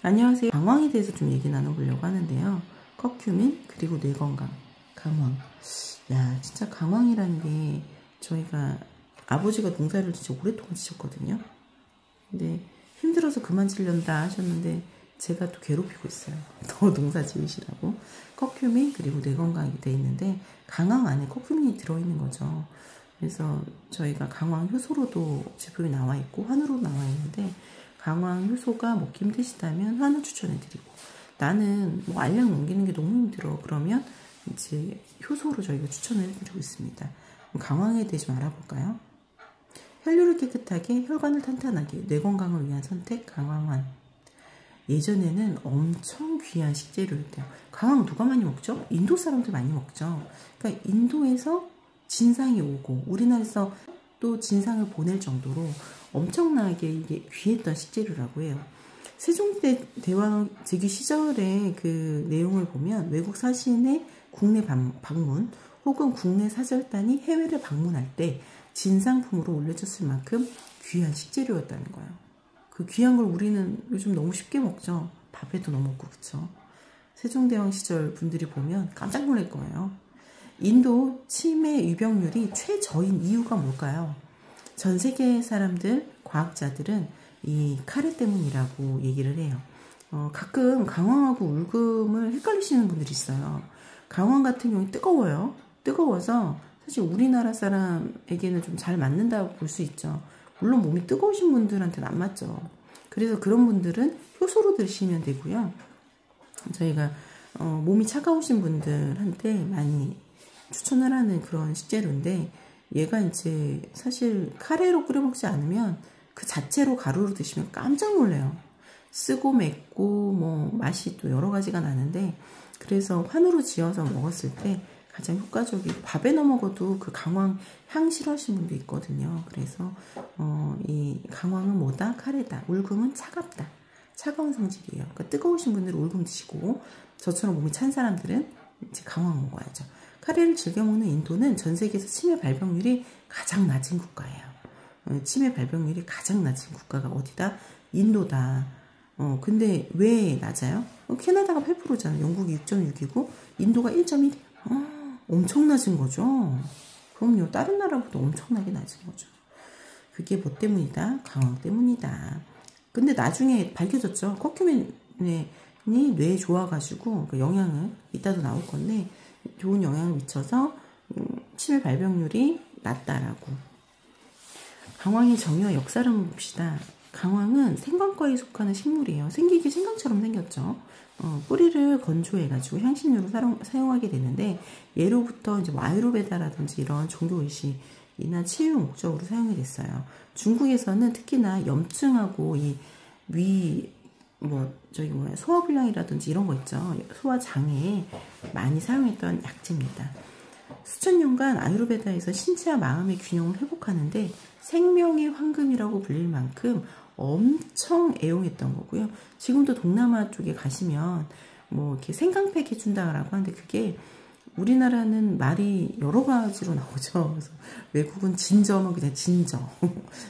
안녕하세요. 강황에 대해서 좀 얘기 나눠보려고 하는데요. 커큐민 그리고 뇌건강, 강황. 야, 진짜 강황이라는 게 저희가 아버지가 농사를 진짜 오랫동안 지셨거든요. 근데 힘들어서 그만 지련다 하셨는데 제가 또 괴롭히고 있어요. 더 농사 지으시라고. 커큐민 그리고 뇌건강이 돼 있는데 강황 안에 커큐민이 들어있는 거죠. 그래서 저희가 강황 효소로도 제품이 나와 있고 환으로 나와 있는데, 강황 효소가 먹기 힘드시다면 환을 추천해드리고, 나는 뭐 알약 넘기는 게 너무 힘들어 그러면 이제 효소로 저희가 추천을 해드리고 있습니다. 강황에 대해 좀 알아볼까요? 혈류를 깨끗하게, 혈관을 탄탄하게, 뇌 건강을 위한 선택 강황환. 예전에는 엄청 귀한 식재료였대요. 강황 누가 많이 먹죠? 인도 사람들 많이 먹죠. 그러니까 인도에서 진상이 오고 우리나라에서 또 진상을 보낼 정도로 엄청나게 이게 귀했던 식재료라고 해요. 세종대 대왕 즉위 시절의 그 내용을 보면 외국 사신의 국내 방문 혹은 국내 사절단이 해외를 방문할 때 진상품으로 올려졌을 만큼 귀한 식재료였다는 거예요. 그 귀한 걸 우리는 요즘 너무 쉽게 먹죠. 밥에도 넣어 먹고, 그쵸? 세종대왕 시절 분들이 보면 깜짝 놀랄 거예요. 인도 치매 유병률이 최저인 이유가 뭘까요? 전 세계 사람들, 과학자들은 이 카레 때문이라고 얘기를 해요. 가끔 강황하고 울금을 헷갈리시는 분들이 있어요. 강황 같은 경우는 뜨거워요. 뜨거워서 사실 우리나라 사람에게는 좀 잘 맞는다고 볼 수 있죠. 물론 몸이 뜨거우신 분들한테는 안 맞죠. 그래서 그런 분들은 효소로 드시면 되고요. 저희가 몸이 차가우신 분들한테 많이 추천을 하는 그런 식재료인데, 얘가 이제 사실 카레로 끓여 먹지 않으면 그 자체로 가루로 드시면 깜짝 놀래요. 쓰고 맵고 뭐 맛이 또 여러 가지가 나는데, 그래서 환으로 지어서 먹었을 때 가장 효과적이고, 밥에 넣어 먹어도 그 강황 향 싫어하시는 분도 있거든요. 그래서 이 강황은 뭐다? 카레다. 울금은 차갑다. 차가운 성질이에요. 그러니까 뜨거우신 분들은 울금 드시고, 저처럼 몸이 찬 사람들은 이제 강황 먹어야죠. 카레를 즐겨 먹는 인도는 전 세계에서 치매 발병률이 가장 낮은 국가예요. 치매 발병률이 가장 낮은 국가가 어디다? 인도다. 근데 왜 낮아요? 캐나다가 8%잖아요. 영국이 6.6이고 인도가 1.1. 엄청 낮은 거죠. 그럼요. 다른 나라보다 엄청나게 낮은 거죠. 그게 뭐 때문이다? 강황 때문이다. 근데 나중에 밝혀졌죠. 커큐민이 뇌에 좋아가지고 그 영향을 이따도 나올 건데 좋은 영향을 미쳐서 치매 발병률이 낮다라고. 강황의 정의와 역사를 한번 봅시다. 강황은 생강과에 속하는 식물이에요. 생기기 생강처럼 생겼죠. 뿌리를 건조해가지고 향신료로 사용하게 되는데, 예로부터 이제 아유르베다라든지 이런 종교의식이나 치유 목적으로 사용이 됐어요. 중국에서는 특히나 염증하고 소화불량이라든지 이런 거 있죠. 소화장애에 많이 사용했던 약재입니다. 수천 년간 아유르베다에서 신체와 마음의 균형을 회복하는데 생명의 황금이라고 불릴 만큼 엄청 애용했던 거고요. 지금도 동남아 쪽에 가시면 뭐 이렇게 생강팩 해준다라고 하는데, 그게 우리나라는 말이 여러 가지로 나오죠. 그래서 외국은 진저면 그냥 진저,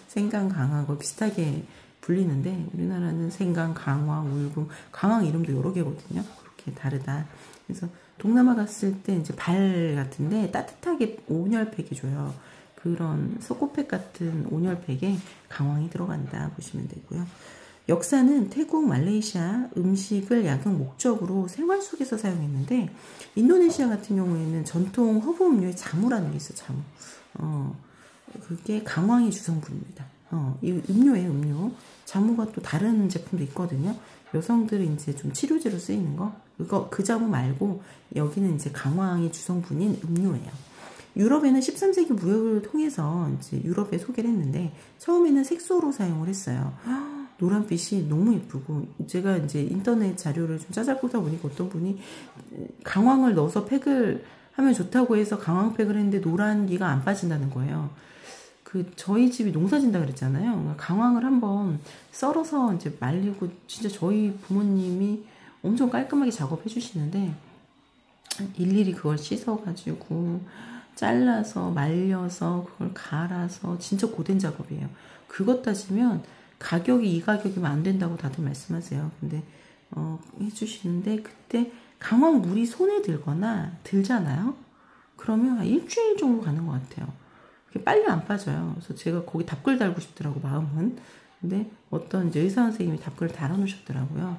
생강 강하고 비슷하게 불리는데, 우리나라는 생강, 강황, 울금, 강황 이름도 여러 개거든요. 그렇게 다르다. 그래서 동남아 갔을 때 이제 발 같은데 따뜻하게 온열팩 해줘요. 그런 소코팩 같은 온열팩에 강황이 들어간다 보시면 되고요. 역사는 태국, 말레이시아 음식을 약용 목적으로 생활 속에서 사용했는데, 인도네시아 같은 경우에는 전통 허브 음료에 자무라는 게 있어요. 자무. 그게 강황의 주성분입니다. 이 음료예요, 음료. 자무가 또 다른 제품도 있거든요. 여성들이 이제 좀 치료제로 쓰이는 거. 그 자무 말고 여기는 이제 강황의 주성분인 음료예요. 유럽에는 13세기 무역을 통해서 이제 유럽에 소개를 했는데, 처음에는 색소로 사용을 했어요. 노란빛이 너무 예쁘고, 제가 이제 인터넷 자료를 좀 찾아보다 보니까 어떤 분이 강황을 넣어서 팩을 하면 좋다고 해서 강황팩을 했는데 노란기가 안 빠진다는 거예요. 저희 집이 농사진다 그랬잖아요. 강황을 한번 썰어서 이제 말리고, 진짜 저희 부모님이 엄청 깔끔하게 작업해 주시는데, 일일이 그걸 씻어가지고 잘라서 말려서 그걸 갈아서 진짜 고된 작업이에요. 그것 따지면 가격이 이 가격이면 안 된다고 다들 말씀하세요. 근데 해주시는데 그때 강황 물이 손에 들거나 들잖아요. 그러면 한 일주일 정도 가는 것 같아요. 그게 빨리 안 빠져요. 그래서 제가 거기 답글 달고 싶더라고 마음은. 근데 어떤 이제 의사 선생님이 답글을 달아놓으셨더라고요.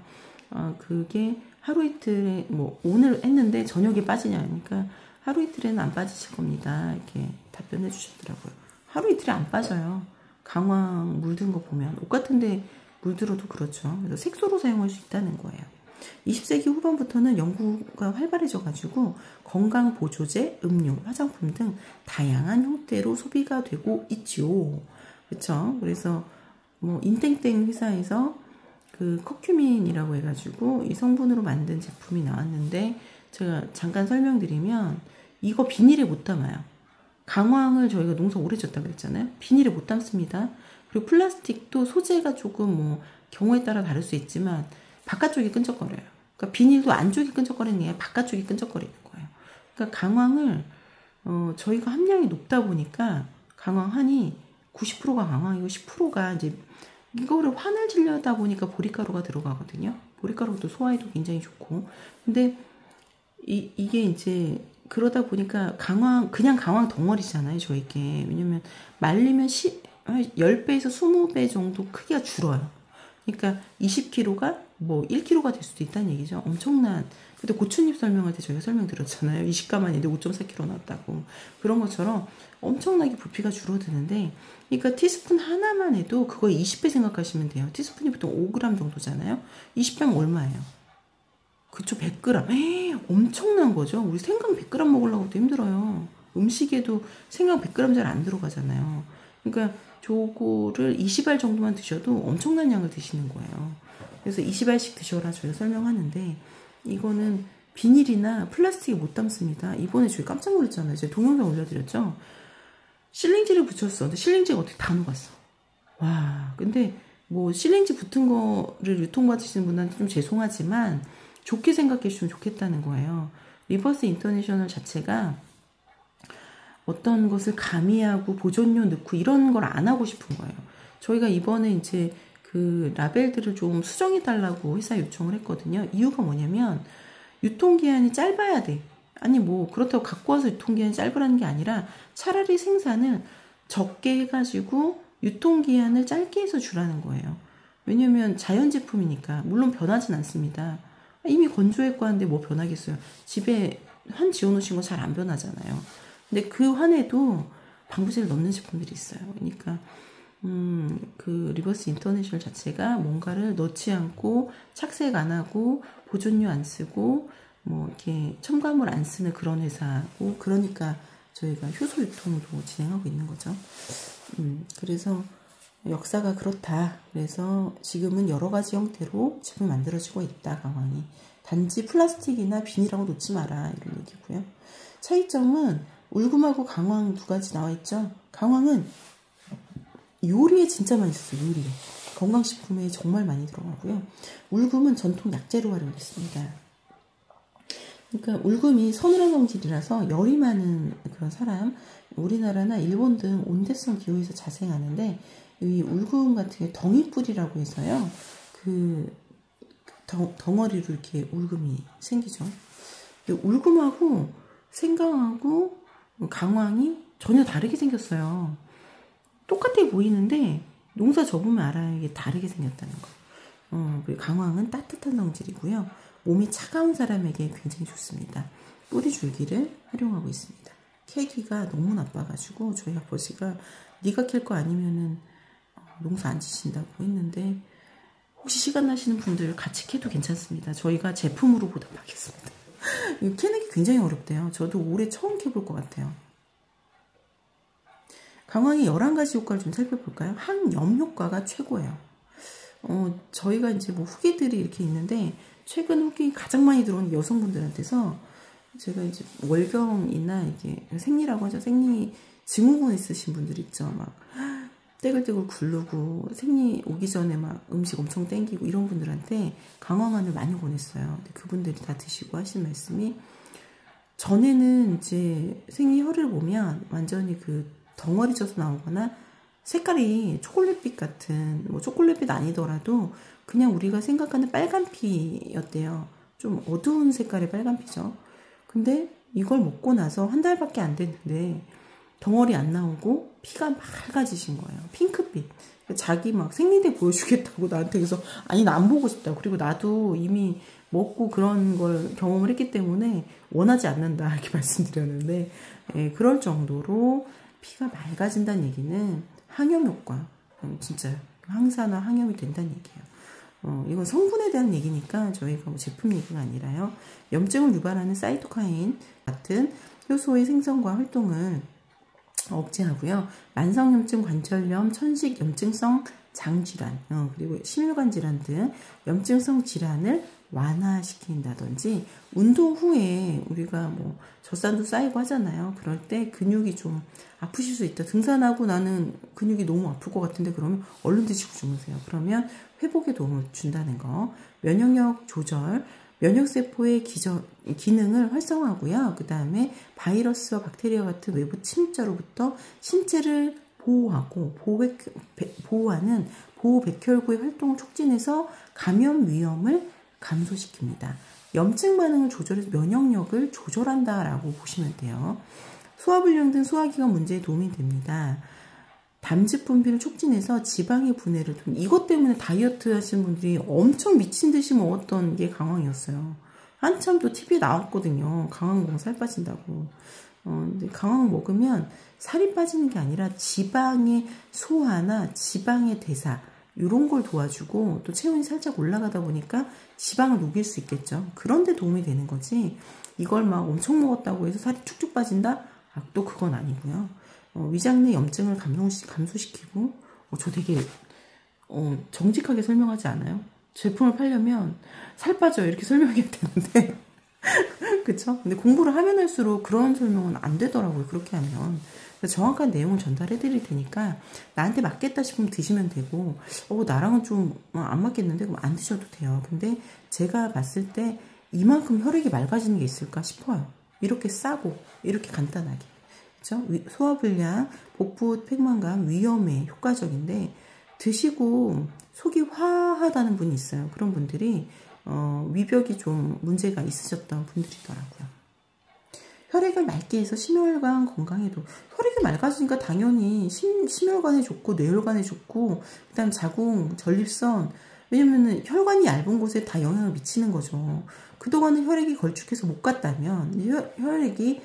그게 하루 이틀에 뭐 오늘 했는데 저녁에 빠지냐 하니까 하루 이틀에는 안 빠지실 겁니다. 이렇게 답변해 주셨더라고요. 하루 이틀에 안 빠져요. 강황 물든 거 보면 옷 같은데 물들어도 그렇죠. 그래서 색소로 사용할 수 있다는 거예요. 20세기 후반부터는 연구가 활발해져가지고 건강 보조제, 음료, 화장품 등 다양한 형태로 소비가 되고 있지요. 그렇죠? 그래서 뭐 인땡땡 회사에서 그 커큐민이라고 해가지고 이 성분으로 만든 제품이 나왔는데 제가 잠깐 설명드리면 이거 비닐에 못 담아요. 강황을 저희가 농사 오래 졌다 그랬잖아요. 비닐에 못 담습니다. 그리고 플라스틱도 소재가 조금 뭐 경우에 따라 다를 수 있지만 바깥쪽이 끈적거려요. 그러니까 비닐도 안쪽이 끈적거리는 게 아니라 바깥쪽이 끈적거리는 거예요. 그러니까 강황을 저희가 함량이 높다 보니까 강황한이 90%가 강황이고 10%가 이제 이거를 환을 질려다 보니까 보리가루가 들어가거든요. 보리가루도 소화에도 굉장히 좋고. 근데 이게 이제 그러다 보니까 그냥 강황 덩어리잖아요, 저에게. 왜냐면 말리면 10배에서 20배 정도 크기가 줄어요. 그러니까 20kg가 뭐 1kg가 될 수도 있다는 얘기죠. 엄청난. 근데 고추잎 설명할 때 저희가 설명드렸잖아요. 20가만 있는데 5.4kg 나왔다고. 그런 것처럼 엄청나게 부피가 줄어드는데, 그러니까 티스푼 하나만 해도 그거의 20배 생각하시면 돼요. 티스푼이 보통 5g 정도잖아요. 20배면 얼마예요? 그쵸, 100g. 에이, 엄청난 거죠. 우리 생강 100g 먹으려고 해도 힘들어요. 음식에도 생강 100g 잘 안 들어가잖아요. 그러니까 저거를 20알 정도만 드셔도 엄청난 양을 드시는 거예요. 그래서 20알씩 드셔라 저희가 설명하는데, 이거는 비닐이나 플라스틱에 못 담습니다. 이번에 저희 깜짝 놀랐잖아요. 제가 동영상 올려드렸죠. 실링지를 붙였어. 근데 실링지가 어떻게 다 녹았어. 와, 근데 뭐 실링지 붙은 거를 유통받으시는 분한테 좀 죄송하지만 좋게 생각해 주시면 좋겠다는 거예요. 리버스 인터내셔널 자체가 어떤 것을 가미하고 보존료 넣고 이런 걸 안 하고 싶은 거예요. 저희가 이번에 이제 그 라벨들을 좀 수정해 달라고 회사에 요청을 했거든요. 이유가 뭐냐면 유통기한이 짧아야 돼. 아니 뭐 그렇다고 갖고 와서 유통기한이 짧으라는 게 아니라 차라리 생산을 적게 해가지고 유통기한을 짧게 해서 주라는 거예요. 왜냐면 자연 제품이니까. 물론 변하진 않습니다. 이미 건조했고 하는데 뭐 변하겠어요. 집에 환 지어놓으신 거 잘 안 변하잖아요. 근데 그 환에도 방부제를 넣는 제품들이 있어요. 그러니까 그 리버스 인터내셔널 자체가 뭔가를 넣지 않고 착색 안 하고 보존료 안 쓰고 뭐 이렇게 첨가물 안 쓰는 그런 회사고, 그러니까 저희가 효소 유통도 진행하고 있는 거죠. 그래서 역사가 그렇다. 그래서 지금은 여러 가지 형태로 제품이 만들어지고 있다, 강황이. 단지 플라스틱이나 비닐하고 놓지 마라, 이런 얘기고요. 차이점은 울금하고 강황 두 가지 나와 있죠. 강황은 요리에 진짜 많이 썼어요. 요리에. 건강식품에 정말 많이 들어가고요. 울금은 전통 약재로 활용됐습니다. 그러니까 울금이 서늘한 성질이라서 열이 많은 그런 사람, 우리나라나 일본 등 온대성 기후에서 자생하는데, 이 울금 같은 게 덩이뿔이라고 해서요. 그 덩어리로 이렇게 울금이 생기죠. 울금하고 생강하고 강황이 전혀 다르게 생겼어요. 똑같아 보이는데 농사 접으면 알아요. 이게 다르게 생겼다는 거. 그리고 강황은 따뜻한 성질이고요. 몸이 차가운 사람에게 굉장히 좋습니다. 뿌리 줄기를 활용하고 있습니다. 캐기가 너무 나빠가지고 저희 아버지가 네가 캘 거 아니면은 농사 안 지신다고 했는데, 혹시 시간 나시는 분들 같이 캐도 괜찮습니다. 저희가 제품으로 보답하겠습니다. 캐는 게 굉장히 어렵대요. 저도 올해 처음 캐볼 것 같아요. 강황의 11가지 효과를 좀 살펴볼까요? 항염 효과가 최고예요. 저희가 이제 뭐 후기들이 이렇게 있는데, 최근 후기 가장 많이 들어온 여성분들한테서 제가 이제 월경이나 이게 생리라고 하죠. 생리 증후군 있으신 분들 있죠. 막 떼글떼글 굴르고 생리 오기 전에 막 음식 엄청 땡기고 이런 분들한테 강황안을 많이 보냈어요. 근데 그분들이 다 드시고 하신 말씀이, 전에는 이제 생리혈을 보면 완전히 그 덩어리 져서 나오거나 색깔이 초콜릿빛 같은, 뭐 초콜릿빛 아니더라도 그냥 우리가 생각하는 빨간 피였대요. 좀 어두운 색깔의 빨간 피죠. 근데 이걸 먹고 나서 한 달밖에 안 됐는데 덩어리 안 나오고 피가 맑아지신 거예요. 핑크빛. 자기 막 생리대 보여주겠다고 나한테. 그래서 아니 나 안 보고 싶다. 그리고 나도 이미 먹고 그런 걸 경험을 했기 때문에 원하지 않는다 이렇게 말씀드렸는데, 예, 그럴 정도로 피가 맑아진다는 얘기는 항염 효과, 진짜 항산화 항염이 된다는 얘기예요. 이건 성분에 대한 얘기니까 저희가 뭐 제품 얘기가 아니라요. 염증을 유발하는 사이토카인 같은 효소의 생성과 활동을 억제하고요. 만성염증, 관절염, 천식, 염증성 장질환, 그리고 심혈관 질환 등 염증성 질환을 완화시킨다든지, 운동 후에 우리가 뭐 젖산도 쌓이고 하잖아요. 그럴 때 근육이 좀 아프실 수 있다. 등산하고 나는 근육이 너무 아플 것 같은데 그러면 얼른 드시고 주무세요. 그러면 회복에 도움을 준다는 거. 면역력 조절, 면역세포의 기능을 활성화하고요. 그 다음에 바이러스와 박테리아 같은 외부 침입자로부터 신체를 보호하고 보호하는 보호백혈구의 활동을 촉진해서 감염 위험을 감소시킵니다. 염증 반응을 조절해서 면역력을 조절한다라고 보시면 돼요. 소화불량 등 소화기관 문제에 도움이 됩니다. 담즙 분비를 촉진해서 지방의 분해를 좀, 이것 때문에 다이어트 하시는 분들이 엄청 미친 듯이 먹었던 게 강황이었어요. 한참 또 TV에 나왔거든요. 강황 먹으면 살 빠진다고. 근데 강황 먹으면 살이 빠지는 게 아니라 지방의 소화나 지방의 대사, 이런 걸 도와주고 또 체온이 살짝 올라가다 보니까 지방을 녹일 수 있겠죠. 그런데 도움이 되는 거지, 이걸 막 엄청 먹었다고 해서 살이 쭉쭉 빠진다? 또 그건 아니고요. 위장 내 염증을 감소시키고, 저 되게 정직하게 설명하지 않아요? 제품을 팔려면 살 빠져요 이렇게 설명해야 되는데 그쵸? 근데 공부를 하면 할수록 그런 설명은 안 되더라고요. 그렇게 하면. 그래서 정확한 내용을 전달해 드릴 테니까 나한테 맞겠다 싶으면 드시면 되고, 나랑은 좀 안 맞겠는데 그럼 안 드셔도 돼요. 근데 제가 봤을 때 이만큼 혈액이 맑아지는 게 있을까 싶어요. 이렇게 싸고 이렇게 간단하게. 그쵸? 소화불량, 복부 팽만감, 위염에 효과적인데, 드시고 속이 화하다는 분이 있어요. 그런 분들이 위벽이 좀 문제가 있으셨던 분들이더라고요. 혈액을 맑게 해서 심혈관 건강에도, 혈액이 맑아지니까 당연히 심혈관에 좋고 뇌혈관에 좋고, 그 다음 자궁, 전립선, 왜냐면은 혈관이 얇은 곳에 다 영향을 미치는 거죠. 그동안은 혈액이 걸쭉해서 못 갔다면 혈액이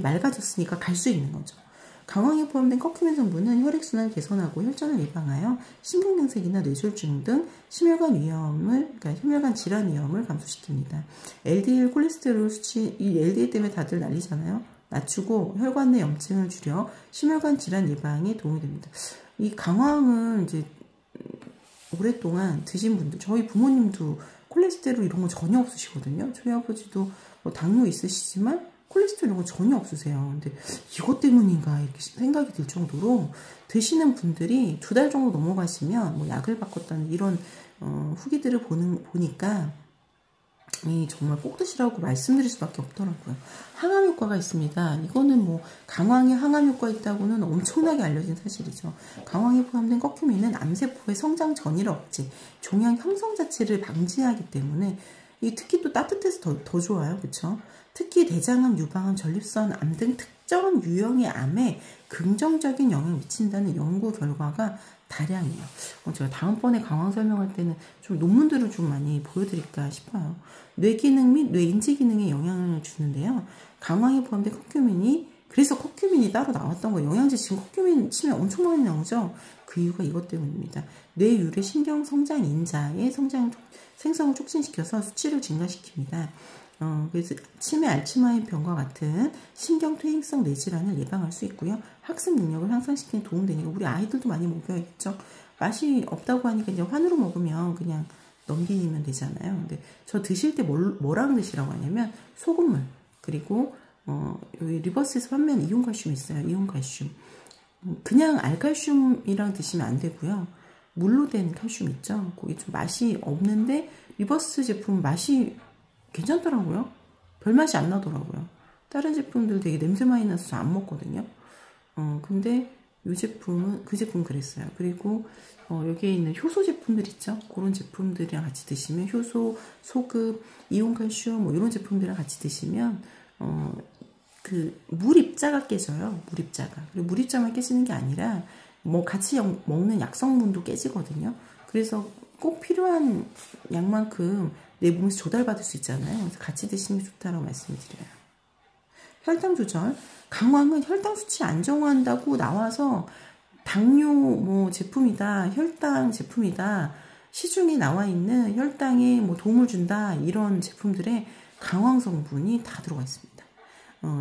맑아졌으니까 갈 수 있는 거죠. 강황에 포함된 커큐민 성분은 혈액순환을 개선하고 혈전을 예방하여 심근경색이나 뇌졸중 등 심혈관 위험을, 그러니까 심혈관 질환 위험을 감소시킵니다. LDL 콜레스테롤 수치, 이 LDL 때문에 다들 난리잖아요. 낮추고 혈관 내 염증을 줄여 심혈관 질환 예방에 도움이 됩니다. 이 강황을 이제 오랫동안 드신 분들, 저희 부모님도 콜레스테롤 이런 거 전혀 없으시거든요. 저희 아버지도 뭐 당뇨 있으시지만 콜레스테롤 이런 거 전혀 없으세요. 근데 이것 때문인가 이렇게 생각이 들 정도로 드시는 분들이 2달 정도 넘어가시면 뭐 약을 바꿨다는 이런 후기들을 보니까 정말 꼭 드시라고 말씀드릴 수밖에 없더라고요. 항암 효과가 있습니다. 이거는 뭐 강황에 항암 효과 있다고는 엄청나게 알려진 사실이죠. 강황에 포함된 커큐민은 암세포의 성장 전이를 억제, 종양 형성 자체를 방지하기 때문에 특히 또 따뜻해서 더 좋아요. 그쵸? 특히 대장암, 유방암, 전립선 암 등 특정 유형의 암에 긍정적인 영향을 미친다는 연구 결과가 다량이에요. 제가 다음번에 강황 설명할 때는 좀 논문들을 좀 많이 보여드릴까 싶어요. 뇌 기능 및 뇌 인지 기능에 영향을 주는데요. 강황에 포함된 커큐민이, 그래서 커큐민이 따로 나왔던 거예요. 영양제 지금 커큐민 치면 엄청 많이 나오죠. 그 이유가 이것 때문입니다. 뇌 유래 신경 성장 인자의 생성을 촉진시켜서 수치를 증가시킵니다. 그래서 치매, 알츠하이머 병과 같은 신경 퇴행성 뇌질환을 예방할 수 있고요. 학습 능력을 향상시키는 도움되니까 우리 아이들도 많이 먹여야겠죠. 맛이 없다고 하니까 이제 환으로 먹으면 그냥 넘기면 되잖아요. 근데 저 드실 때 뭐랑 드시라고 하냐면 소금물, 그리고 여기 리버스에서 판매하는 이온칼슘이 있어요. 이온칼슘. 그냥 알칼슘이랑 드시면 안 되고요. 물로 된 칼슘 있죠. 거기 좀 맛이 없는데 리버스 제품 맛이 괜찮더라고요. 별 맛이 안 나더라고요. 다른 제품들 되게 냄새 많이 나서 안 먹거든요. 근데 이 제품은 그 제품 그랬어요. 그리고 여기에 있는 효소 제품들 있죠. 그런 제품들이랑 같이 드시면 효소, 소금, 이온칼슘 뭐 이런 제품들이랑 같이 드시면 그 물입자가 깨져요. 물입자가. 그리고 물입자만 깨지는 게 아니라 뭐 같이 먹는 약성분도 깨지거든요. 그래서 꼭 필요한 양만큼 내 몸에서 조달받을 수 있잖아요. 그래서 같이 드시는 게 좋다라고 말씀드려요. 혈당 조절. 강황은 혈당 수치 안정화한다고 나와서 당뇨 뭐 제품이다, 혈당 제품이다, 시중에 나와 있는 혈당에 뭐 도움을 준다 이런 제품들에 강황 성분이 다 들어가 있습니다.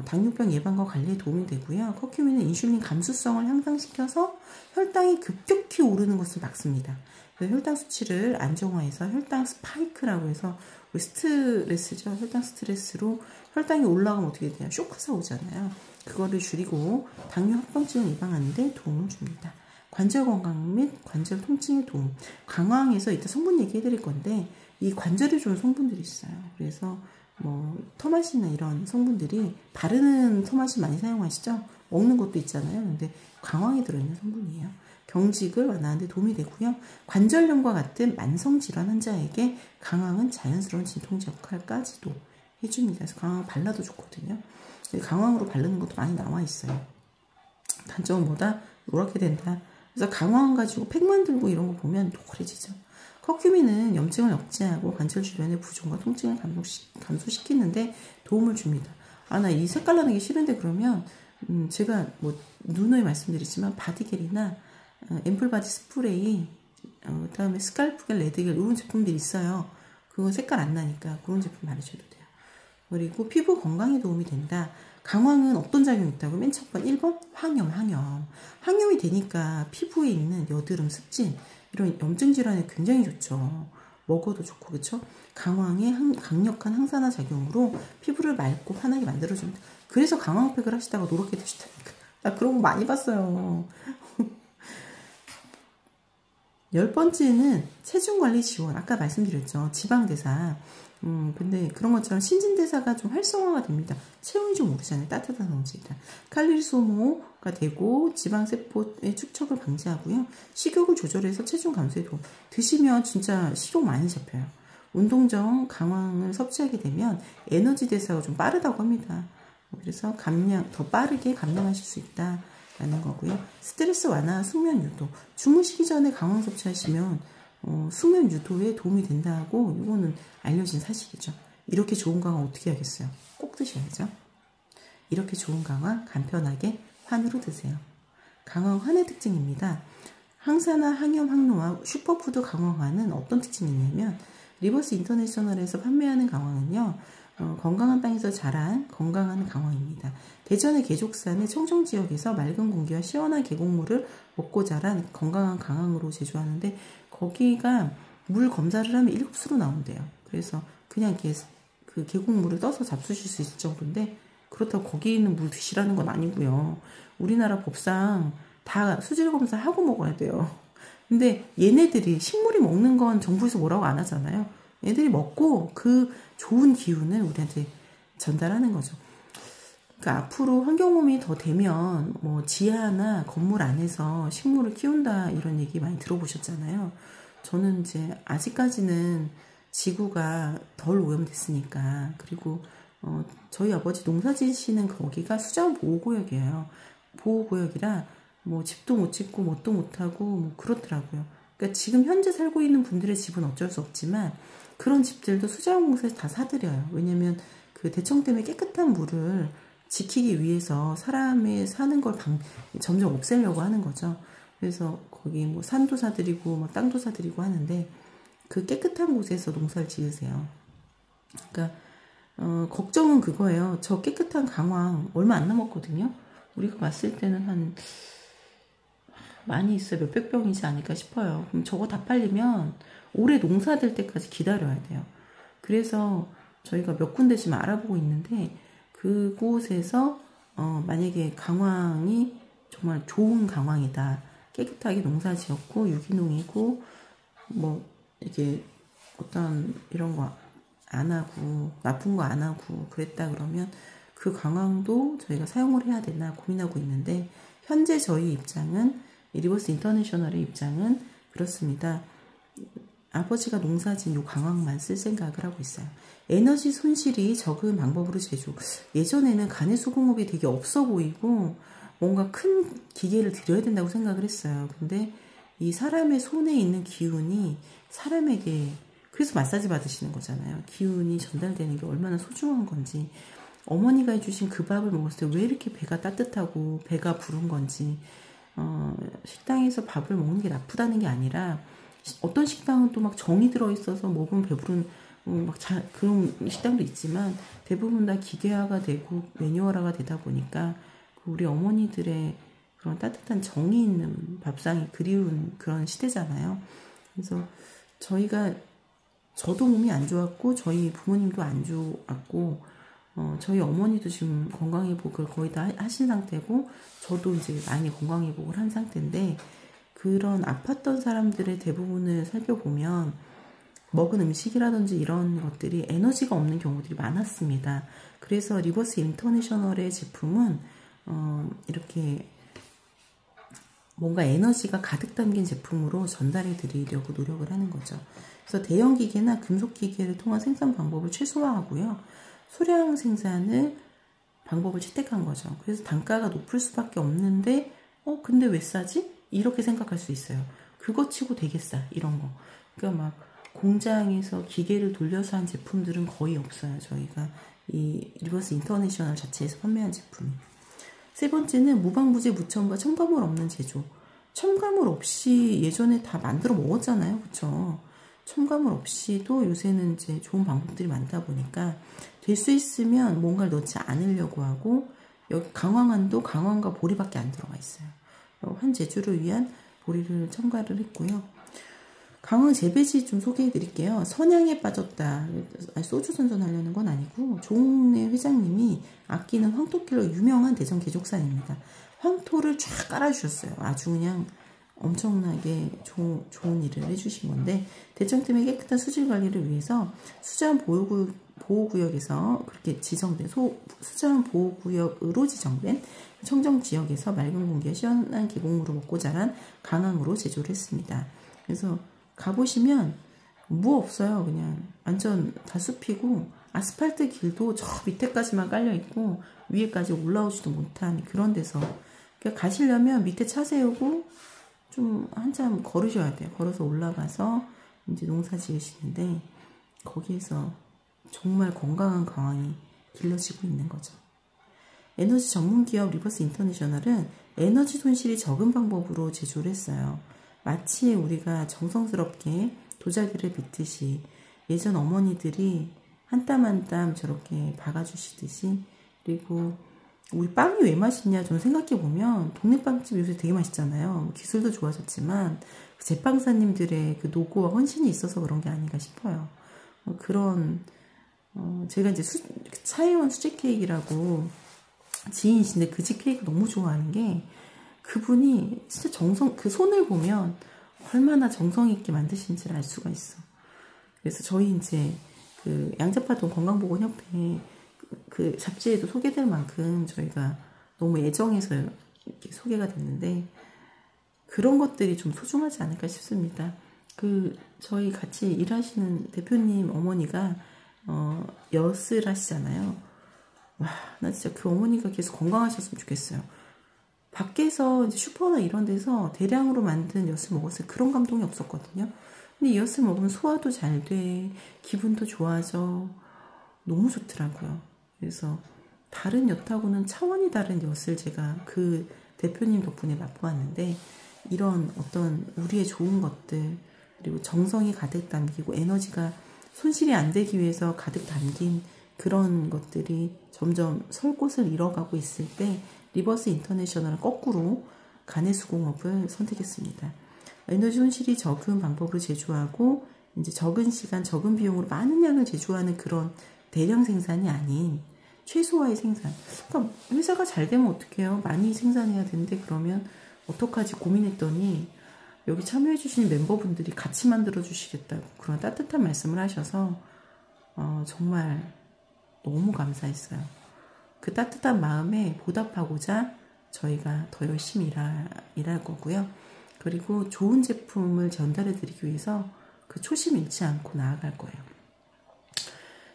당뇨병 예방과 관리에 도움이 되고요. 커큐민은 인슐린 감수성을 향상시켜서 혈당이 급격히 오르는 것을 막습니다. 혈당 수치를 안정화해서 혈당 스파이크라고 해서 우리 스트레스죠. 혈당 스트레스로 혈당이 올라가면 어떻게 돼요? 쇼크가 오잖아요. 그거를 줄이고 당뇨 합병증을 예방하는 데 도움을 줍니다. 관절 건강 및 관절 통증에 도움. 강황에서 이따 성분 얘기해 드릴 건데 이 관절에 좋은 성분들이 있어요. 그래서 뭐 토마신이나 이런 성분들이 바르는 토마신 많이 사용하시죠? 먹는 것도 있잖아요. 근데 강황에 들어있는 성분이에요. 경직을 완화하는 데 도움이 되고요. 관절염과 같은 만성질환 환자에게 강황은 자연스러운 진통제 역할까지도 해줍니다. 그래서 강황 발라도 좋거든요. 강황으로 바르는 것도 많이 나와 있어요. 단점은 뭐다? 노랗게 된다. 그래서 강황 가지고 팩 만들고 이런 거 보면 노래지죠. 커큐민은 염증을 억제하고 관절 주변의 부종과 통증을 감소시키는데 도움을 줍니다. 나 이 색깔 나는 게 싫은데 그러면 제가 뭐 누누이 말씀드리지만 바디겔이나 앰플바디 스프레이, 그다음에 스칼프겔, 레드겔 이런 제품들이 있어요. 그거 색깔 안 나니까 그런 제품 바르셔도 돼요. 그리고 피부 건강에 도움이 된다. 강황은 어떤 작용이 있다고? 맨 첫 번 1번 항염. 항염이 되니까 피부에 있는 여드름, 습진 이런 염증 질환에 굉장히 좋죠. 먹어도 좋고 그렇죠? 강황의 강력한 항산화 작용으로 피부를 맑고 환하게 만들어줍니다. 그래서 강황팩을 하시다가 노랗게 되시다니까. 나 그런 거 많이 봤어요. 10번째는 체중관리 지원. 아까 말씀드렸죠. 지방대사. 근데 그런 것처럼 신진대사가 좀 활성화가 됩니다. 체온이 좀 오르잖아요. 따뜻한 성질이다. 칼로리 소모가 되고 지방세포의 축적을 방지하고요. 식욕을 조절해서 체중 감소에 도움. 드시면 진짜 식욕 많이 잡혀요. 운동 전 강황을 섭취하게 되면 에너지 대사가 좀 빠르다고 합니다. 그래서 더 빠르게 감량하실 수 있다. 라는 거고요. 스트레스 완화, 숙면 유도. 주무시기 전에 강황 섭취하시면 숙면 유도에 도움이 된다고 이거는 알려진 사실이죠. 이렇게 좋은 강황 어떻게 하겠어요? 꼭 드셔야죠. 이렇게 좋은 강황 간편하게 환으로 드세요. 강황 환의 특징입니다. 항산화, 항염, 항노화, 슈퍼푸드 강황화는 어떤 특징이 있냐면 리버스 인터내셔널에서 판매하는 강황은요. 건강한 땅에서 자란 건강한 강황입니다. 대전의 계족산의 청정지역에서 맑은 공기와 시원한 계곡물을 먹고 자란 건강한 강황으로 제조하는데 거기가 물 검사를 하면 1급수로 나온대요. 그래서 그냥 이렇게 그 계곡물을 떠서 잡수실 수 있을 정도인데 그렇다고 거기 있는 물 드시라는 건 아니고요. 우리나라 법상 다 수질 검사하고 먹어야 돼요. 근데 얘네들이 식물이 먹는 건 정부에서 뭐라고 안 하잖아요. 얘들이 먹고 그 좋은 기운을 우리한테 전달하는 거죠. 그러니까 앞으로 환경오염이 더 되면 뭐 지하나 건물 안에서 식물을 키운다 이런 얘기 많이 들어보셨잖아요. 저는 이제 아직까지는 지구가 덜 오염됐으니까 그리고 저희 아버지 농사 지시는 거기가 수자원 보호구역이에요. 보호구역이라 뭐 집도 못 짓고 뭣도 못하고 뭐 그렇더라고요. 그러니까 지금 현재 살고 있는 분들의 집은 어쩔 수 없지만 그런 집들도 수자원공사에서 다 사들여요. 왜냐면 그 대청 때문에 깨끗한 물을 지키기 위해서 사람이 사는 걸 점점 없애려고 하는 거죠. 그래서 거기 뭐 산도 사들이고 뭐 땅도 사들이고 하는데 그 깨끗한 곳에서 농사를 지으세요. 그러니까 걱정은 그거예요. 저 깨끗한 강황 얼마 안 남았거든요. 우리가 봤을 때는 한 많이 있어요. 몇백 병이지 않을까 싶어요. 그럼 저거 다 팔리면 올해 농사 될 때까지 기다려야 돼요. 그래서 저희가 몇 군데 지금 알아보고 있는데 그곳에서 만약에 강황이 정말 좋은 강황이다. 깨끗하게 농사 지었고 유기농이고 뭐 이게 어떤 이런 거 안 하고 나쁜 거 안 하고 그랬다 그러면 그 강황도 저희가 사용을 해야 되나 고민하고 있는데 현재 저희 입장은, 리버스 인터내셔널의 입장은 그렇습니다. 아버지가 농사진 요 강황만 쓸 생각을 하고 있어요. 에너지 손실이 적은 방법으로 제조. 예전에는 가내 수공업이 되게 없어 보이고 뭔가 큰 기계를 들여야 된다고 생각을 했어요. 근데 이 사람의 손에 있는 기운이 사람에게, 그래서 마사지 받으시는 거잖아요. 기운이 전달되는 게 얼마나 소중한 건지, 어머니가 해주신 그 밥을 먹었을 때 왜 이렇게 배가 따뜻하고 배가 부른 건지, 식당에서 밥을 먹는 게 나쁘다는 게 아니라, 어떤 식당은 또 막 정이 들어있어서 먹으면 배부른 그런 식당도 있지만, 대부분 다 기계화가 되고 매뉴얼화가 되다 보니까 우리 어머니들의 그런 따뜻한 정이 있는 밥상이 그리운 그런 시대잖아요. 그래서 저도 몸이 안 좋았고 저희 부모님도 안 좋았고, 저희 어머니도 지금 건강회복을 거의 다 하신 상태고, 저도 이제 많이 건강회복을 한 상태인데, 그런 아팠던 사람들의 대부분을 살펴보면 먹은 음식이라든지 이런 것들이 에너지가 없는 경우들이 많았습니다. 그래서 리버스 인터내셔널의 제품은 이렇게 뭔가 에너지가 가득 담긴 제품으로 전달해 드리려고 노력을 하는 거죠. 그래서 대형 기계나 금속 기계를 통한 생산 방법을 최소화하고요. 소량 생산을 방법을 채택한 거죠. 그래서 단가가 높을 수밖에 없는데, 근데 왜 싸지? 이렇게 생각할 수 있어요. 그거 치고 되게 싸, 이런 거. 그러니까 막 공장에서 기계를 돌려서 한 제품들은 거의 없어요. 저희가 이 리버스 인터내셔널 자체에서 판매한 제품이. 세 번째는 무방부제 무첨가 첨가물 없는 제조. 첨가물 없이 예전에 다 만들어 먹었잖아요. 그쵸? 첨가물 없이도 요새는 이제 좋은 방법들이 많다 보니까 될 수 있으면 뭔가를 넣지 않으려고 하고, 여기 강황안도 강황과 보리밖에 안 들어가 있어요. 한 제조를 위한 보리를 첨가를 했고요. 강황 재배지 좀 소개해 드릴게요. 선양에 빠졌다. 소주 선전하려는 건 아니고, 조홍래 회장님이 아끼는 황토길로 유명한 대전 개족산입니다. 황토를 쫙 깔아주셨어요. 아주 그냥 엄청나게 좋은 일을 해주신 건데, 대청팀의 깨끗한 수질 관리를 위해서 수자원 보호구역에서 그렇게 지정된, 수자원 보호구역으로 지정된 청정 지역에서 맑은 공기와 시원한 계곡물을 먹고 자란 강황으로 제조를 했습니다. 그래서 가보시면 뭐 없어요. 그냥 완전 다 숲이고, 아스팔트 길도 저 밑에까지만 깔려있고 위에까지 올라오지도 못한 그런 데서, 그러니까 가시려면 밑에 차 세우고 좀 한참 걸으셔야 돼요. 걸어서 올라가서 이제 농사 지으시는데, 거기에서 정말 건강한 강황이 길러지고 있는 거죠. 에너지 전문 기업 리버스 인터내셔널은 에너지 손실이 적은 방법으로 제조를 했어요. 마치 우리가 정성스럽게 도자기를 빚듯이, 예전 어머니들이 한 땀 한 땀 저렇게 박아주시듯이. 그리고 우리 빵이 왜 맛있냐 좀 생각해보면, 동네 빵집 요새 되게 맛있잖아요. 기술도 좋아졌지만 제빵사님들의 그 노고와 헌신이 있어서 그런 게 아닌가 싶어요. 그런 제가 이제 차이원 수제 케이크라고 지인이신데, 그 집 케이크 너무 좋아하는 게, 그분이 진짜 그 손을 보면 얼마나 정성 있게 만드신지를 알 수가 있어. 그래서 저희 이제 그 양자파동 건강보건협회 그 잡지에도 소개될 만큼 저희가 너무 애정해서 이렇게 소개가 됐는데, 그런 것들이 좀 소중하지 않을까 싶습니다. 저희 같이 일하시는 대표님 어머니가 엿을 하시잖아요. 와, 나 진짜 그 어머니가 계속 건강하셨으면 좋겠어요. 밖에서 이제 슈퍼나 이런 데서 대량으로 만든 엿을 먹었을 때 그런 감동이 없었거든요. 근데 이 엿을 먹으면 소화도 잘 돼, 기분도 좋아져, 너무 좋더라고요. 그래서 다른 엿하고는 차원이 다른 엿을 제가 그 대표님 덕분에 맛보았는데, 이런 어떤 우리의 좋은 것들, 그리고 정성이 가득 담기고 에너지가 손실이 안 되기 위해서 가득 담긴 그런 것들이 점점 설 곳을 잃어가고 있을 때, 리버스 인터내셔널은 거꾸로 가내수공업을 선택했습니다. 에너지 손실이 적은 방법으로 제조하고, 이제 적은 시간, 적은 비용으로 많은 양을 제조하는 그런 대량 생산이 아닌 최소화의 생산. 그러니까 회사가 잘 되면 어떡해요? 많이 생산해야 되는데 그러면 어떡하지 고민했더니, 여기 참여해주시는 멤버분들이 같이 만들어주시겠다고 그런 따뜻한 말씀을 하셔서 정말 너무 감사했어요. 그 따뜻한 마음에 보답하고자 저희가 더 열심히 일할 거고요. 그리고 좋은 제품을 전달해 드리기 위해서 그 초심 잃지 않고 나아갈 거예요.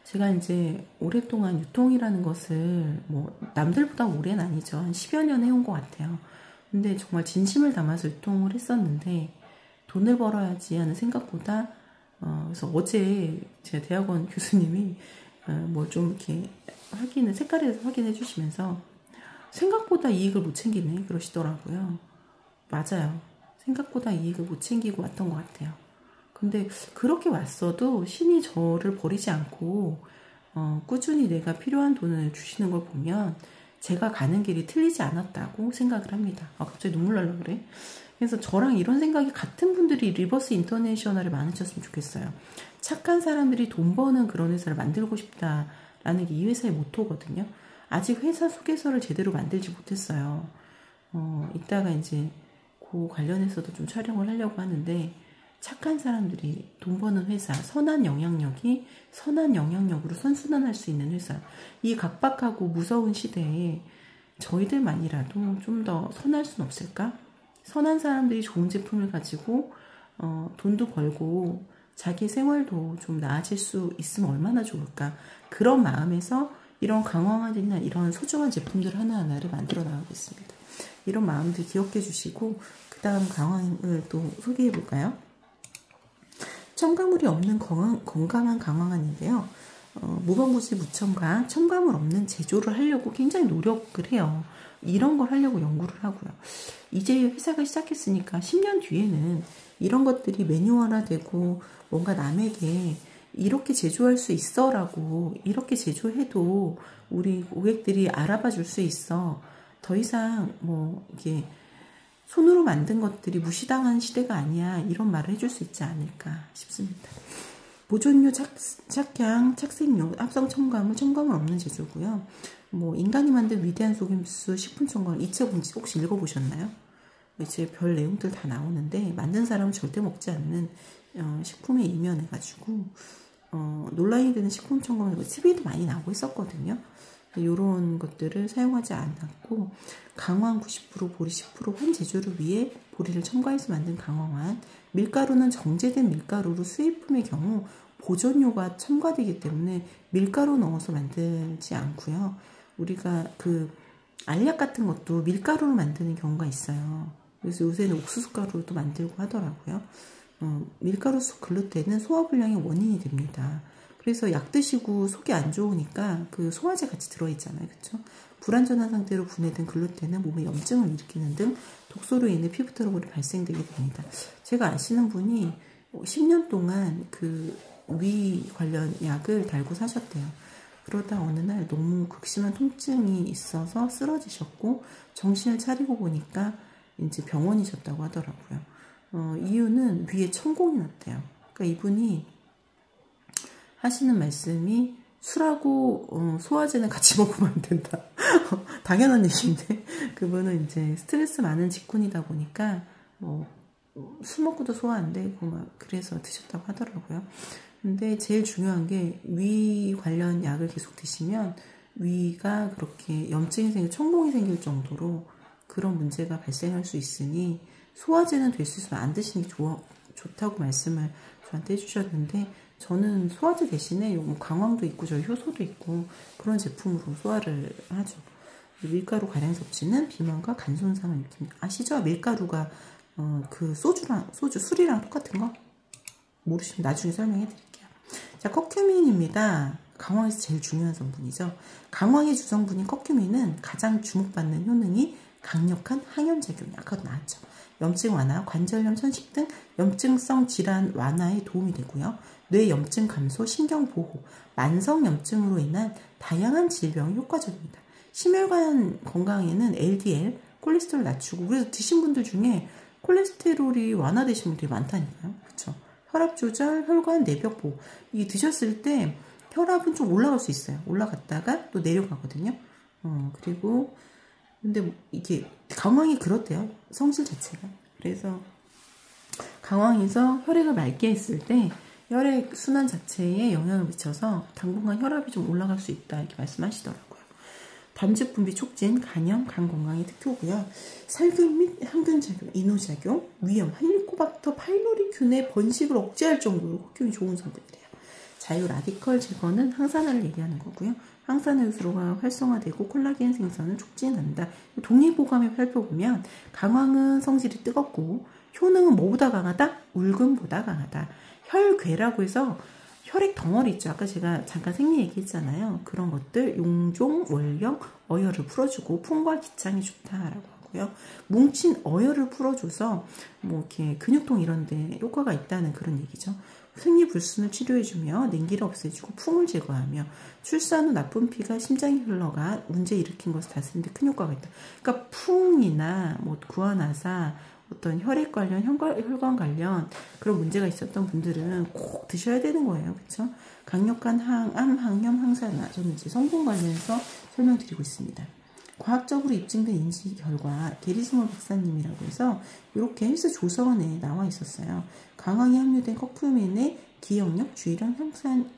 제가 이제 오랫동안 유통이라는 것을 뭐 남들보다 오래는 아니죠. 한 10여 년 해온 것 같아요. 근데 정말 진심을 담아서 유통을 했었는데 돈을 벌어야지 하는 생각보다 그래서 어제 제 대학원 교수님이 뭐 좀 이렇게 색깔에서 확인해 주시면서 생각보다 이익을 못 챙기네 그러시더라고요. 맞아요. 생각보다 이익을 못 챙기고 왔던 것 같아요. 근데 그렇게 왔어도 신이 저를 버리지 않고 꾸준히 내가 필요한 돈을 주시는 걸 보면 제가 가는 길이 틀리지 않았다고 생각을 합니다. 갑자기 눈물 날라 그래. 그래서 저랑 이런 생각이 같은 분들이 리버스 인터내셔널에 많으셨으면 좋겠어요. 착한 사람들이 돈 버는 그런 회사를 만들고 싶다라는 게 이 회사의 모토거든요. 아직 회사 소개서를 제대로 만들지 못했어요. 이따가 이제 그 관련해서도 좀 촬영을 하려고 하는데 착한 사람들이 돈 버는 회사, 선한 영향력이 선한 영향력으로 선순환할 수 있는 회사. 이 각박하고 무서운 시대에 저희들만이라도 좀 더 선할 수는 없을까? 선한 사람들이 좋은 제품을 가지고 돈도 벌고 자기 생활도 좀 나아질 수 있으면 얼마나 좋을까? 그런 마음에서 이런 강황한이나 이런 소중한 제품들 하나하나를 만들어 나가겠습니다. 이런 마음들 기억해 주시고 그 다음 강황을 또 소개해 볼까요? 첨가물이 없는 건강한 강황한인데요. 무방부지 무첨가, 첨가물 없는 제조를 하려고 굉장히 노력을 해요. 이런 걸 하려고 연구를 하고요. 이제 회사가 시작했으니까 10년 뒤에는 이런 것들이 매뉴얼화되고 뭔가 남에게 이렇게 제조할 수 있어 라고 이렇게 제조해도 우리 고객들이 알아봐 줄 수 있어. 더 이상 뭐 이게 손으로 만든 것들이 무시당하는 시대가 아니야. 이런 말을 해줄 수 있지 않을까 싶습니다. 보존료, 착향, 착색료, 합성 첨가물, 첨가물 없는 제조고요. 뭐 인간이 만든 위대한 속임수, 식품 첨가물 이 책 혹시 읽어보셨나요? 이제 별 내용들 다 나오는데 만든 사람은 절대 먹지 않는 식품에 이면해가지고 논란이 되는 식품 첨가물 TV도 많이 나오고 있었거든요. 이런 것들을 사용하지 않았고 강황 90%, 보리 10% 환제조를 위해 보리를 첨가해서 만든 강황환. 밀가루는 정제된 밀가루로 수입품의 경우 보존료가 첨가되기 때문에 밀가루 넣어서 만들지 않고요. 우리가 그 알약 같은 것도 밀가루로 만드는 경우가 있어요. 그래서 요새는 옥수수 가루도 만들고 하더라고요. 밀가루 속 글루텐은 소화불량의 원인이 됩니다. 그래서 약 드시고 속이 안 좋으니까 그 소화제 같이 들어있잖아요. 그렇죠? 불안전한 상태로 분해된 글루텐은 몸에 염증을 일으키는 등 독소로 인해 피부 트러블이 발생되게 됩니다. 제가 아시는 분이 10년 동안 그 위 관련 약을 달고 사셨대요. 그러다 어느 날 너무 극심한 통증이 있어서 쓰러지셨고 정신을 차리고 보니까 이제 병원이셨다고 하더라고요. 이유는 위에 천공이 났대요. 그러니까 이분이 하시는 말씀이 술하고 소화제는 같이 먹으면 안 된다. 당연한 얘기인데 그분은 이제 스트레스 많은 직군이다 보니까 술 먹고도 소화 안 되고 막 그래서 드셨다고 하더라고요. 근데 제일 중요한 게 위 관련 약을 계속 드시면 위가 그렇게 염증이 생길, 천공이 생길 정도로 그런 문제가 발생할 수 있으니 소화제는 될 수 있으면 안 드시는 게 좋다고 말씀을 저한테 해주셨는데 저는 소화제 대신에 뭐 강황도 있고 저희 효소도 있고 그런 제품으로 소화를 하죠. 밀가루 가량 섭취는 비만과 간 손상을 일으킵니다. 아시죠? 밀가루가 그 술이랑 똑같은 거? 모르시면 나중에 설명해 드릴게요. 자, 커큐민입니다. 강황에서 제일 중요한 성분이죠. 강황의 주성분인 커큐민은 가장 주목받는 효능이 강력한 항염작용이 아까도 나왔죠. 염증 완화, 관절염, 천식 등 염증성 질환 완화에 도움이 되고요. 뇌 염증 감소, 신경 보호, 만성 염증으로 인한 다양한 질병이 효과적입니다. 심혈관 건강에는 LDL, 콜레스테롤 낮추고 그래서 드신 분들 중에 콜레스테롤이 완화되신 분들이 많다니까요. 그렇죠? 혈압 조절, 혈관 내벽 보호. 이게 드셨을 때 혈압은 좀 올라갈 수 있어요. 올라갔다가 또 내려가거든요. 그리고 근데 이게 강황이 그렇대요. 성질 자체가. 그래서 강황에서 혈액을 맑게 했을 때 혈액 순환 자체에 영향을 미쳐서 당분간 혈압이 좀 올라갈 수 있다 이렇게 말씀하시더라고요. 담즙 분비 촉진, 간염, 간 건강에 특효고요. 살균 및 항균작용, 이노작용, 위염, 헬리코박터 파이로리균의 번식을 억제할 정도로 콕큐민이 좋은 성분이래요. 자유 라디컬 제거는 항산화를 얘기하는 거고요. 항산화 요소가 활성화되고 콜라겐 생성을 촉진한다. 독립보감에 살펴보면 강황은 성질이 뜨겁고 효능은 뭐보다 강하다? 울금보다 강하다. 혈괴라고 해서 혈액 덩어리 있죠. 아까 제가 잠깐 생리 얘기했잖아요. 그런 것들 용종, 월경, 어혈을 풀어주고 풍과 기창이 좋다라고 하고요. 뭉친 어혈을 풀어줘서 뭐 이렇게 근육통 이런 데 효과가 있다는 그런 얘기죠. 생리불순을 치료해주며 냉기를 없애주고 풍을 제거하며 출산 후 나쁜 피가 심장에 흘러가 문제 일으킨 것을 다스리는 데 큰 효과가 있다. 그러니까 풍이나 뭐 구안화사 어떤 혈액 관련, 혈관 관련 그런 문제가 있었던 분들은 꼭 드셔야 되는 거예요. 그렇죠? 강력한 암, 항염, 항산화. 저는 이제 성분 관련해서 설명드리고 있습니다. 과학적으로 입증된 인지 결과 게리스몰 박사님이라고 해서 이렇게 헬스 조선에 나와 있었어요. 강황이 함유된 커큐민의 기억력, 주의력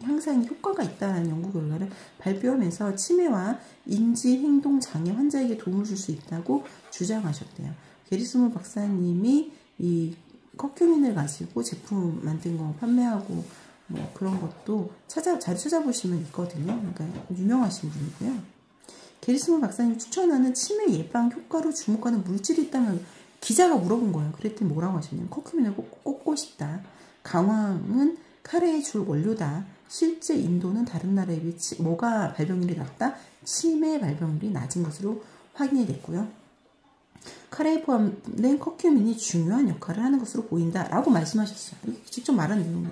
향상에 효과가 있다는 연구 결과를 발표하면서 치매와 인지 행동 장애 환자에게 도움을 줄 수 있다고 주장하셨대요. 게리스몰 박사님이 이 커큐민을 가지고 제품 만든 거 판매하고 뭐 그런 것도 잘 찾아보시면 있거든요. 그러니까 유명하신 분이고요. 게리스몰 박사님 추천하는 치매 예방 효과로 주목하는 물질이 있다면 기자가 물어본 거예요. 그랬더니 뭐라고 하셨냐면 커큐민을 꼭 꽂고 싶다. 강황은 카레의 줄 원료다. 실제 인도는 다른 나라에 비해 뭐가 발병률이 낮다? 치매 발병률이 낮은 것으로 확인이 됐고요. 카레에 포함된 커큐민이 중요한 역할을 하는 것으로 보인다라고 말씀하셨어요. 직접 말한 내용이에요.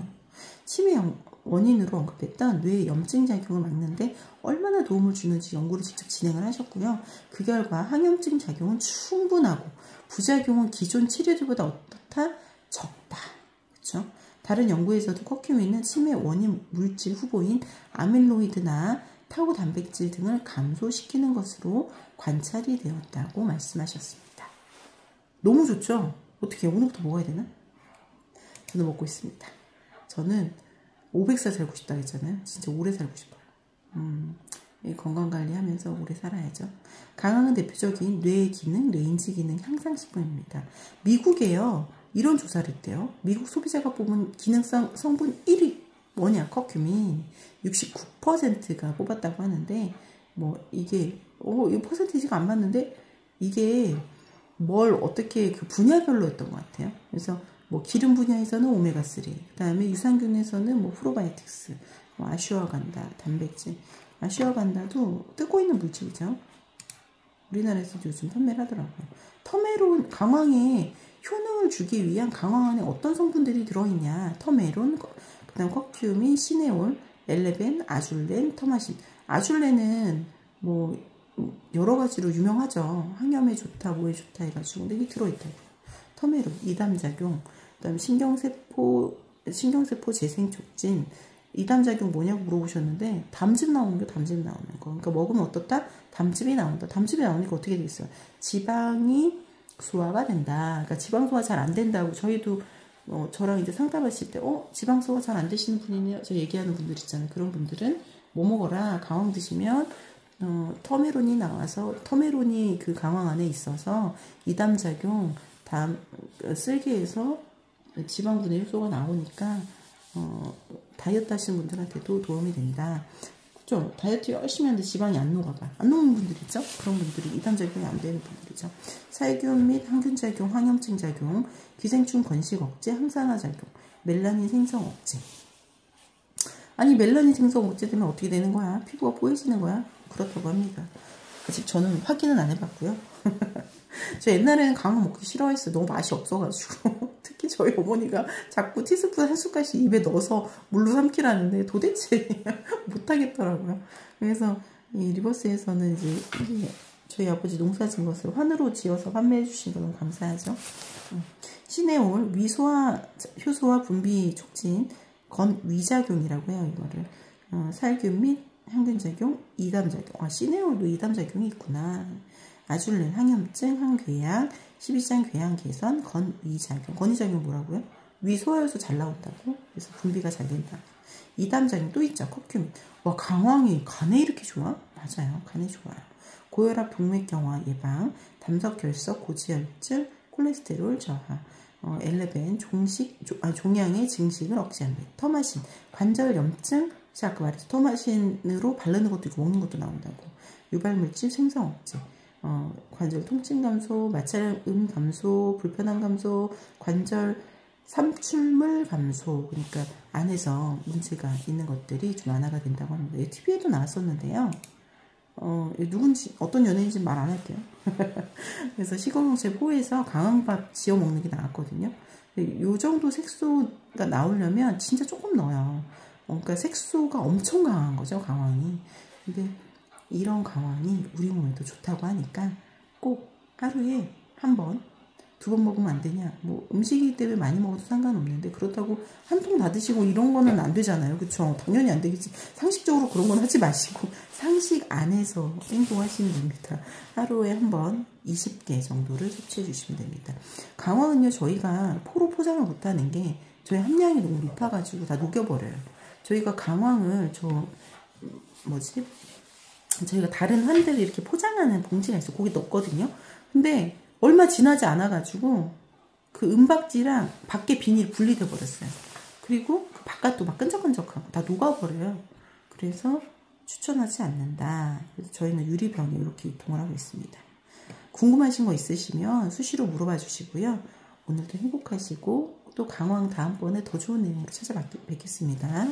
치매 원인으로 언급했던 뇌의 염증 작용을 막는데 얼마나 도움을 주는지 연구를 직접 진행을 하셨고요. 그 결과 항염증 작용은 충분하고 부작용은 기존 치료제보다 어떻다? 적다. 그렇죠? 다른 연구에서도 커큐민은 치매 원인 물질 후보인 아밀로이드나 타우 단백질 등을 감소시키는 것으로 관찰이 되었다고 말씀하셨습니다. 너무 좋죠? 어떻게 오늘부터 먹어야 되나? 저는 먹고 있습니다. 저는 500살 살고 싶다 했잖아요. 진짜 오래 살고 싶어요. 건강관리하면서 오래 살아야죠. 강황은 대표적인 뇌의 기능, 뇌인지 기능 향상식품입니다. 미국에요. 이런 조사를 했대요. 미국 소비자가 뽑은 기능성 성분 1위 뭐냐? 커큐민 69%가 뽑았다고 하는데 뭐 이게 이 퍼센티지가 안 맞는데 이게 뭘 어떻게 그 분야별로였던 것 같아요. 그래서 뭐 기름 분야에서는 오메가3, 그 다음에 유산균에서는 뭐 프로바이오틱스, 뭐 아슈아간다, 단백질. 아슈아간다도 뜨고 있는 물질이죠. 우리나라에서도 요즘 판매를 하더라고요. 터메론, 강황에 효능을 주기 위한 강황 안에 어떤 성분들이 들어있냐. 터메론, 그 다음 커큐민, 시네올, 엘레벤, 아줄렌, 터마신. 아줄렌은 뭐 여러 가지로 유명하죠. 항염에 좋다, 뭐에 좋다 해가지고. 근데 이게 들어있다고요. 터메론, 이담작용, 그 다음에 신경세포 재생 촉진. 이담작용 뭐냐고 물어보셨는데, 담즙 나오는 게 담즙 나오는 거. 그러니까 먹으면 어떻다? 담즙이 나온다. 담즙이 나오니까 어떻게 되겠어요? 지방이 소화가 된다. 그러니까 지방 소화 잘 안 된다고 저희도 저랑 이제 상담하실 때 지방 소화 잘 안 되시는 분이네요. 저 얘기하는 분들 있잖아요. 그런 분들은 뭐 먹어라. 강황 드시면 터메론이 나와서 터메론이 그 강황 안에 있어서 이담작용 쓸개에서 지방분해 효소가 나오니까 다이어트 하시는 분들한테도 도움이 된다. 그렇죠? 다이어트 열심히 하는데 지방이 안 녹아가. 안 녹는 분들 있죠? 그런 분들이 이담작용이 안 되는 분들이죠. 살균 및 항균작용, 항염증 작용, 기생충 번식 억제, 항산화 작용, 멜라닌 생성 억제. 아니 멜라닌 생성 억제되면 어떻게 되는 거야? 피부가 뽀얘지는 거야? 그렇다고 합니다. 아직 저는 확인은 안 해봤고요. 저 옛날에는 강황 먹기 싫어했어요. 너무 맛이 없어가지고. 특히 저희 어머니가 자꾸 티스푼 한 숟갈씩 입에 넣어서 물로 삼키라는데 도대체 못하겠더라고요. 그래서 이 리버스에서는 이제 저희 아버지 농사 진 것을 환으로 지어서 판매해 주신 거 너무 감사하죠. 시네올, 위소화 효소와 분비 촉진, 건위작용이라고 해요. 이거를 살균 및 항균작용, 이담작용. 시네올도 이담작용이 있구나. 아줄렌, 항염증, 항궤양, 12장 궤양 개선, 건위작용. 건위작용 뭐라고요? 위소화효소 잘 나온다고? 그래서 분비가 잘 된다. 이담작용 또 있죠. 커큐민. 와, 강황이 간에 이렇게 좋아? 맞아요. 간에 좋아요. 고혈압, 동맥경화 예방, 담석결석, 고지혈증, 콜레스테롤 저하, 엘레벤, 종양의 증식을 억제한다. 터마신, 관절 염증, 제가 아까 말했죠. 터마신으로 바르는 것도 있고 먹는 것도 나온다고. 유발물질 생성 억제, 관절 통증 감소, 마찰음 감소, 불편함 감소, 관절 삼출물 감소. 그러니까 안에서 문제가 있는 것들이 좀 완화가 된다고 합니다. TV에도 나왔었는데요. 누군지 어떤 연예인인지 말 안 할게요. 그래서 시골농체 포에서 강황밥 지어 먹는 게 나왔거든요. 이 정도 색소가 나오려면 진짜 조금 넣어요. 그러니까 색소가 엄청 강한 거죠, 강황이. 근데 이런 강황이 우리 몸에도 좋다고 하니까 꼭 하루에 한 번, 두 번 먹으면 안 되냐? 뭐 음식이기 때문에 많이 먹어도 상관없는데 그렇다고 한 통 다 드시고 이런 거는 안 되잖아요. 그쵸? 당연히 안 되겠지. 상식적으로 그런 건 하지 마시고 상식 안에서 행동하시면 됩니다. 하루에 한 번 20개 정도를 섭취해 주시면 됩니다. 강황은요, 저희가 포로 포장을 못하는 게 저희 함량이 너무 높아가지고 다 녹여버려요. 저희가 강황을 저희가 다른 환들을 이렇게 포장하는 봉지가 있어요. 거기 넣거든요. 근데 얼마 지나지 않아가지고 그 은박지랑 밖에 비닐 분리돼 버렸어요. 그리고 그 바깥도 막 끈적끈적하고 다 녹아버려요. 그래서 추천하지 않는다. 그래서 저희는 유리병에 이렇게 유통을 하고 있습니다. 궁금하신 거 있으시면 수시로 물어봐 주시고요. 오늘도 행복하시고 또 강황 다음번에 더 좋은 내용으로 찾아뵙겠습니다.